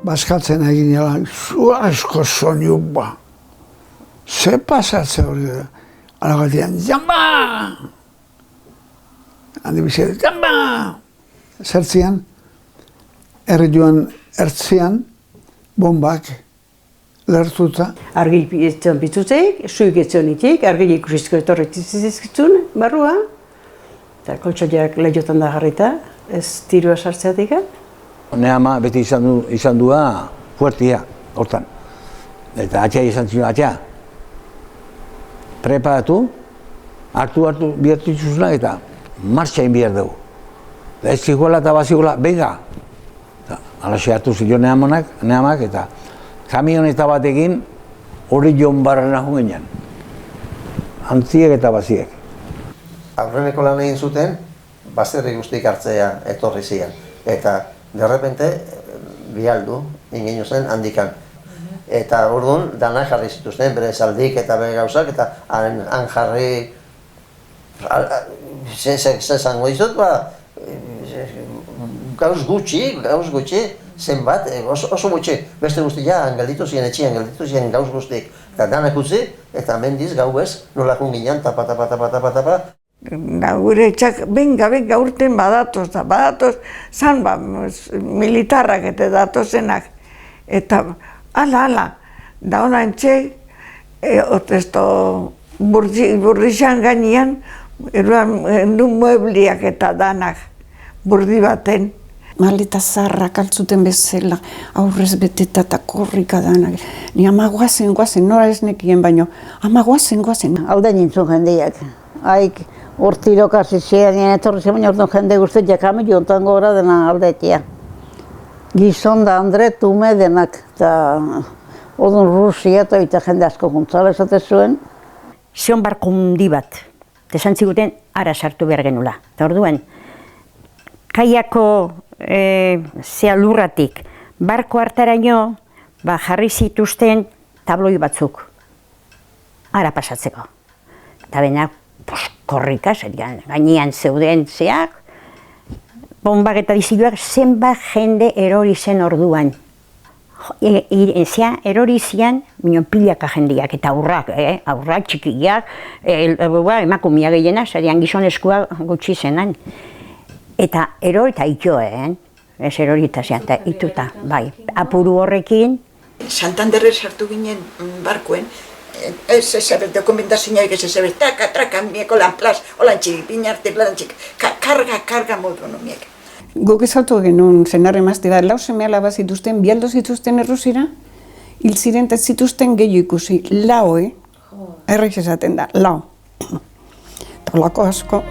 baskatzen egin elan, zu asko soinu ba. Ze pasatze hori da. Alagatian, jamba! Handi bizit, jamba! Zertzian, herri joan ertzian, bombak lertuta. Argi etzen bitzutek, zuik etzonitik, argi ikusizko etorretizizizkitzun, barrua. Eta koltsoiak lehiotan da jarrita, ez tirua sartzeatik. Ne ama beti izan dua fuertia, hortan. Eta atxea izan zion, atxea. Preparatu, hartu bihartu itzuzunak eta martxain bihar dugu. Ez zikola eta bazikola, venga! Alaxe hartu zion neamak eta kamioneta batekin hori joan barrena joan ginen. Antziek eta baziek. Aurreneko lan egin zuten, bazterri guztik hartzea etorri zian. Eta, derrepente, bialdu, ingenu zen handikan. Eta orduan, dana jarri zituzten, bere zaldik eta bere gauzak, eta han jarri... Zezango dizut, gauz gutxi, zenbat, oso gutxi. Beste guztia, gelditu ziren etxian, gelditu ziren gauz guztik. Eta danak utzi, eta mendiz gau ez, nola junginan, tapa. Gure etxak, benga, urten badatoz, zan militarrak eta datozenak. Eta, ala, da hona entxe, burdixan gainean, du muebliak eta danak, burdi baten. Maleta zaharrak altzuten bezala, aurrez beteta eta korrika danak. Ni ama guazen, nora ez nekien baino, ama guazen. Hau da nintzun jendeak. Haik, urtirok hasi zian, nien etorri zen, baina orduan jende guztiak jakame jontan gora dena aldeetia. Gizon da Andre, tume denak, eta orduan Rusia eta jende asko juntzala esate zuen. Zion barko hundi bat, esan ziguten ara sartu behar genula. Eta orduan, kaiako zea lurratik, barko hartaraino, jarri zituzten tabloi batzuk, ara pasatzeko. Eta benak, korrika, gainean zeuden zeak, bombak eta diziluak zenbat jende erori zen orduan. Erori zian, pilaka jendeak eta aurrak txikiak, emakumia gehiena, zarian gizonezkoa gutxi zenan. Eta erori eta itoen, ez erori eta zean, eta ituta, bai, apuru horrekin. Santanderre sartu ginen barkuen, ez ezabet dokumentazioak ez ezabet, traka, mieko lan plaz, holan txik, binarte lan txik, karga modu nomiek. Guk ezautu genuen zenarre mazte bat, lau seme alaba zituzten, bialdo zituzten errusira, hil ziren eta zituzten gehiago ikusi, lau, erraiz esaten da, lau. Tolako asko.